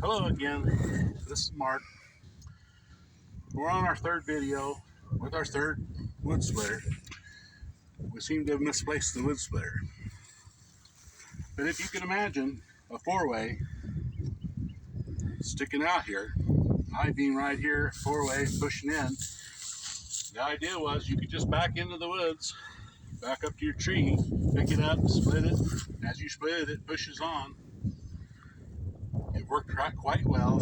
Hello again, this is Mark. We're on our third video with our third wood splitter. We seem to have misplaced the wood splitter. But if you can imagine a four-way sticking out here, I-beam right here, four-way pushing in. The idea was you could just back into the woods, back up to your tree, pick it up, split it. As you split it, it pushes on. It worked quite well.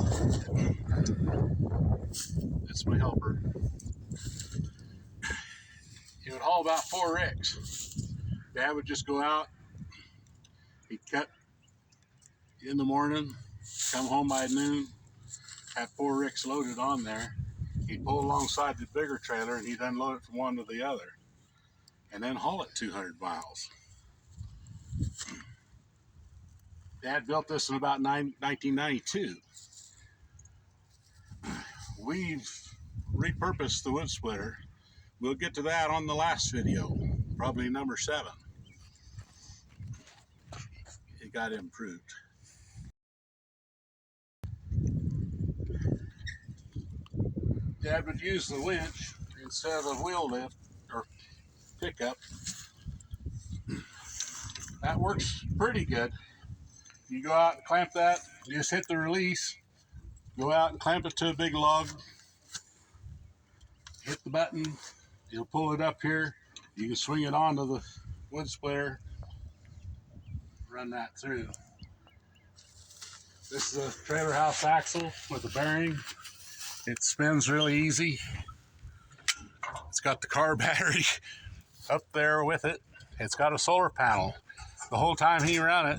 That's my helper. It would haul about 4 ricks. Dad would just go out, he'd cut in the morning, come home by noon, have 4 ricks loaded on there. He'd pull alongside the bigger trailer and he'd unload it from one to the other and then haul it 200 miles. Dad built this in about 1992. We've repurposed the wood splitter. We'll get to that on the last video, probably number 7. It got improved. Dad would use the winch instead of wheel lift or pickup. That works pretty good. You go out and clamp that, you just hit the release, go out and clamp it to a big log, hit the button, you'll pull it up here, you can swing it onto the wood splitter, run that through. This is a trailer house axle with a bearing. It spins really easy. It's got the car battery up there with it. It's got a solar panel. The whole time he ran it,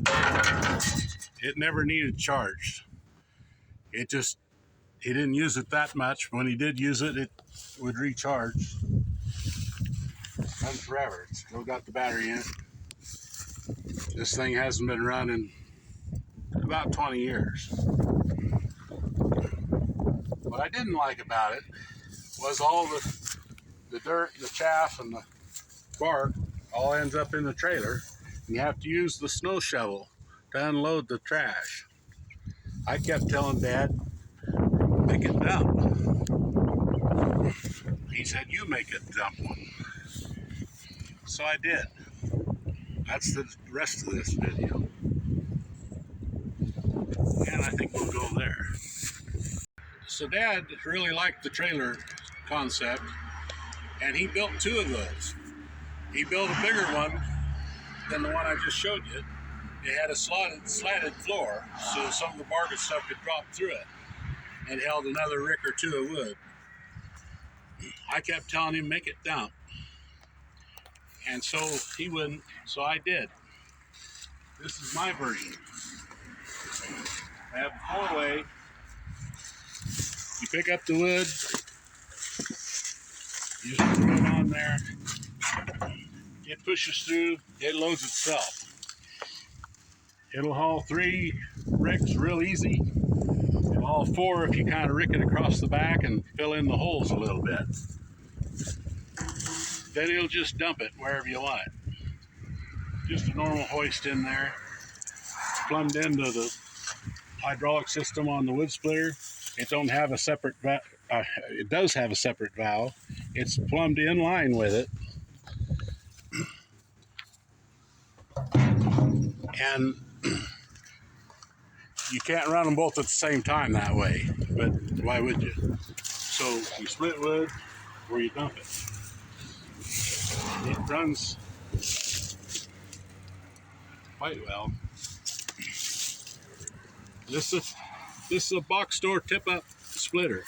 it never needed charged. He didn't use it that much. When he did use it, it would recharge. Runs forever. It's still got the battery in it. This thing hasn't been run in about 20 years. What I didn't like about it was all the dirt, the chaff, and the bark all ends up in the trailer. You have to use the snow shovel to unload the trash. I kept telling Dad, make it dump. He said, you make it dump one. So I did. That's the rest of this video. And I think we'll go there. So Dad really liked the trailer concept, and he built 2 of those. He built a bigger one than the one I just showed you. It had a slatted floor, so some of the bark and stuff could drop through it. It held another rick or 2 of wood. I kept telling him, make it dump. And so he wouldn't, so I did. This is my version. I have a 4-way. You pick up the wood, you just throw it on there. It pushes through, it loads itself. It'll haul 3 ricks real easy. It'll haul 4 if you kind of rick it across the back and fill in the holes a little bit. Then it'll just dump it wherever you want it. Just a normal hoist in there. It's plumbed into the hydraulic system on the wood splitter. It don't have a separate it does have a separate valve. It's plumbed in line with it. And you can't run them both at the same time that way, but why would you? So you split wood or you dump it. It runs quite well. This is a box store tip-up splitter.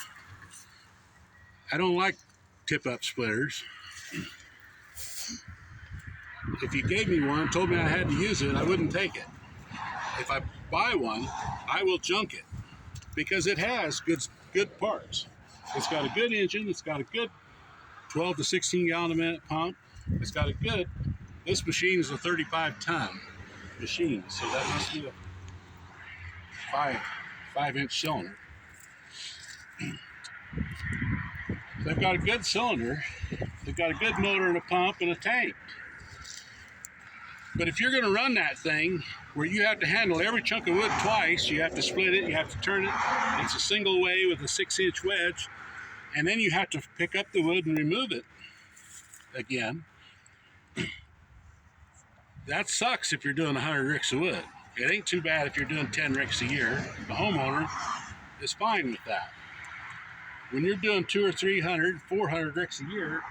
I don't like tip-up splitters. If you gave me one, told me I had to use it, I wouldn't take it. If I buy one, I will junk it because it has good parts. It's got a good engine. It's got a good 12 to 16 gallon a minute pump. It's got a good, this machine is a 35-ton machine, so that must be a 5-inch cylinder. They've got a good cylinder. They've got a good motor and a pump and a tank. But if you're going to run that thing where you have to handle every chunk of wood twice. You have to split it, you have to turn it. It's a single way with a 6-inch wedge, and then you have to pick up the wood and remove it again. That sucks if you're doing 100 ricks of wood. It ain't too bad if you're doing 10 ricks a year. The homeowner is fine with that. When you're doing 200 or 300, 400 ricks a year,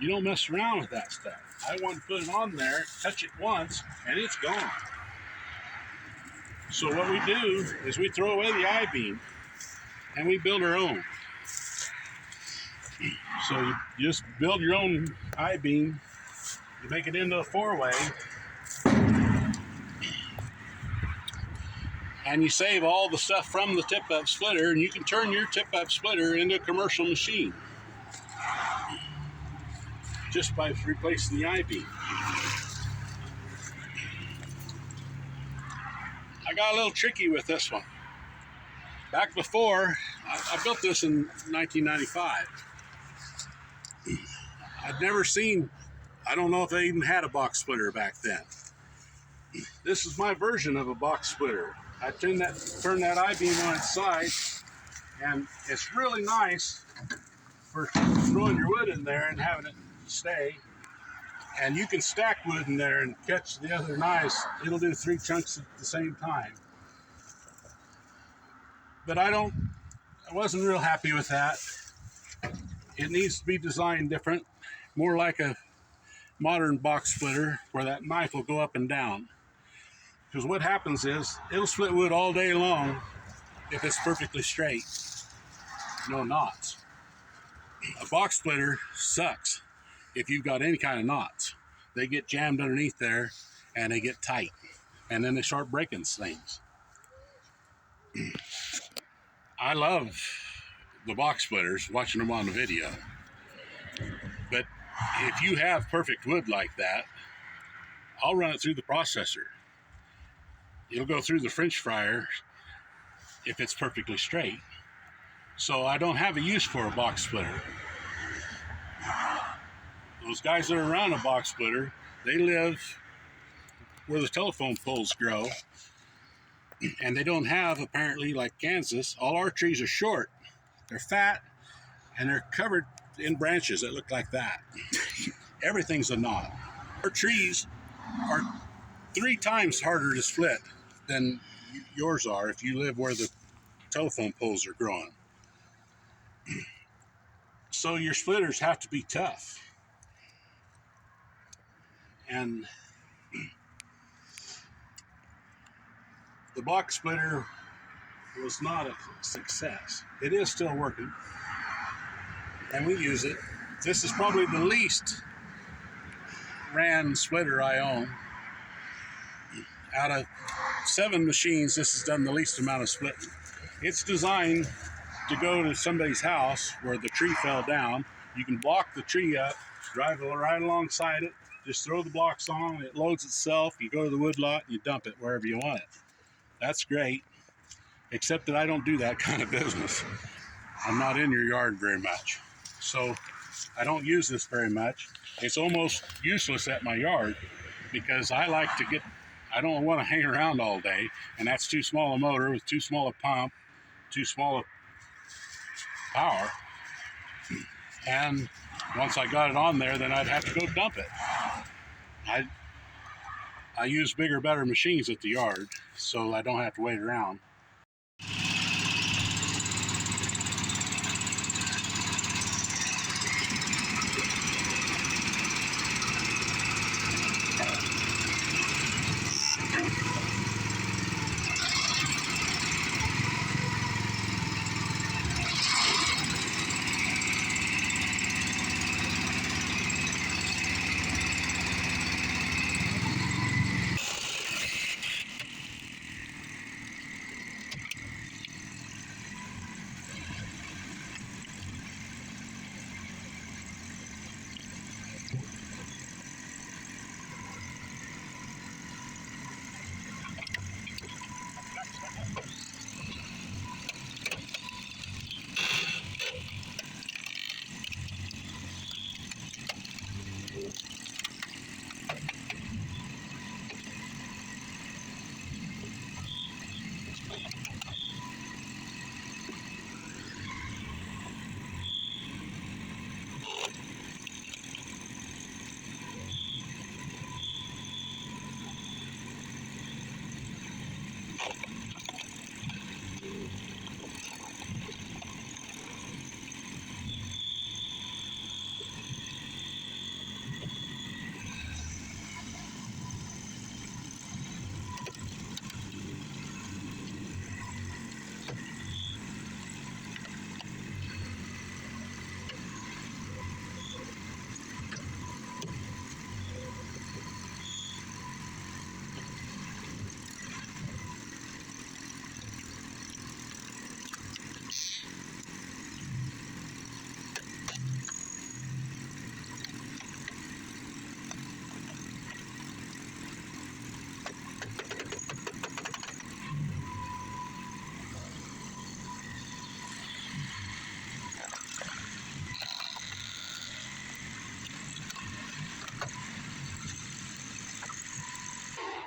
you don't mess around with that stuff. I want to put it on there, touch it once, and it's gone. So what we do is we throw away the I-beam and we build our own. So you just build your own I-beam, you make it into a 4-way, and you save all the stuff from the tip-up splitter, and you can turn your tip-up splitter into a commercial machine just by replacing the I-beam. I got a little tricky with this one. Back before, I built this in 1995. I'd never seen, I don't know if they even had a box splitter back then. This is my version of a box splitter. I turn that I-beam on its side, and it's really nice for throwing your wood in there and having it stay. And you can stack wood in there and catch the other knives. It'll do 3 chunks at the same time. But I wasn't real happy with that. It needs to be designed different, more like a modern box splitter where that knife will go up and down. Because what happens is, it'll split wood all day long if it's perfectly straight, no knots. A box splitter sucks if you've got any kind of knots. They get jammed underneath there and they get tight, and then they start breaking things. I love the box splitters, watching them on the video, but if you have perfect wood like that, I'll run it through the processor. It'll go through the French fryer if it's perfectly straight. So I don't have a use for a box splitter. Those guys that are around a box splitter, they live where the telephone poles grow, and they don't have, apparently, like Kansas, all our trees are short. They're fat, and they're covered in branches that look like that. Everything's a knot. Our trees are 3 times harder to split than yours are if you live where the telephone poles are growing. So your splitters have to be tough. And the box splitter was not a success. It is still working, and we use it. This is probably the least ran splitter I own. Out of 7 machines, this has done the least amount of splitting. It's designed to go to somebody's house where the tree fell down. You can block the tree up, drive right alongside it, just throw the blocks on, it loads itself, you go to the wood lot, and you dump it wherever you want it. That's great, except that I don't do that kind of business. I'm not in your yard very much, so I don't use this very much. It's almost useless at my yard because I don't want to hang around all day, and that's too small a motor with too small a pump, too small a power. And once I got it on there, then I'd have to go dump it. I use bigger, better machines at the yard, so I don't have to wait around.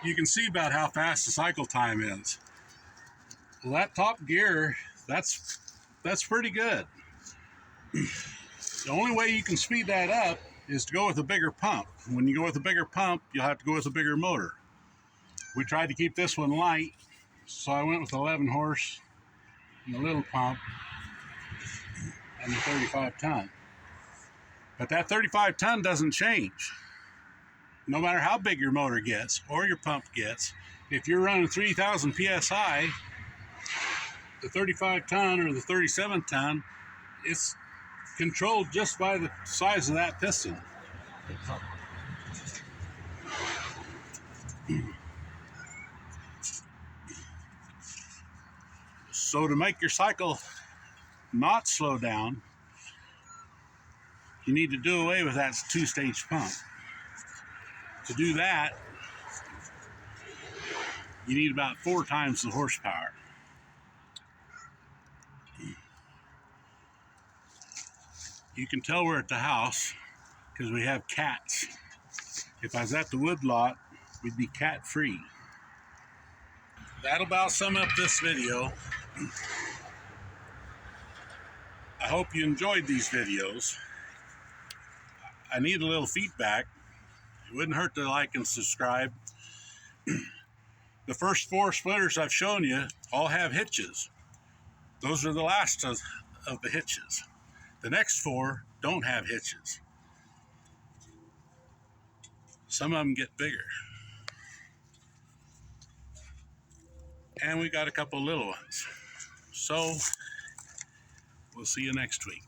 you can see about how fast the cycle time is. Well, that top gear, that's pretty good. The only way you can speed that up is to go with a bigger pump. When you go with a bigger pump, you'll have to go with a bigger motor. We tried to keep this one light, so I went with 11 horse and the little pump and the 35 ton. But that 35 ton doesn't change. No matter how big your motor gets or your pump gets, if you're running 3,000 PSI, the 35 ton or the 37 ton, it's controlled just by the size of that piston. So to make your cycle not slow down, you need to do away with that two-stage pump. To do that, you need about 4 times the horsepower. You can tell we're at the house because we have cats. If I was at the wood lot, we'd be cat free. That'll about sum up this video. I hope you enjoyed these videos. I need a little feedback. It wouldn't hurt to like and subscribe. The first 4 splitters I've shown you all have hitches. Those are the last of the hitches. The next 4 don't have hitches. Some of them get bigger. And we got a couple little ones. So, we'll see you next week.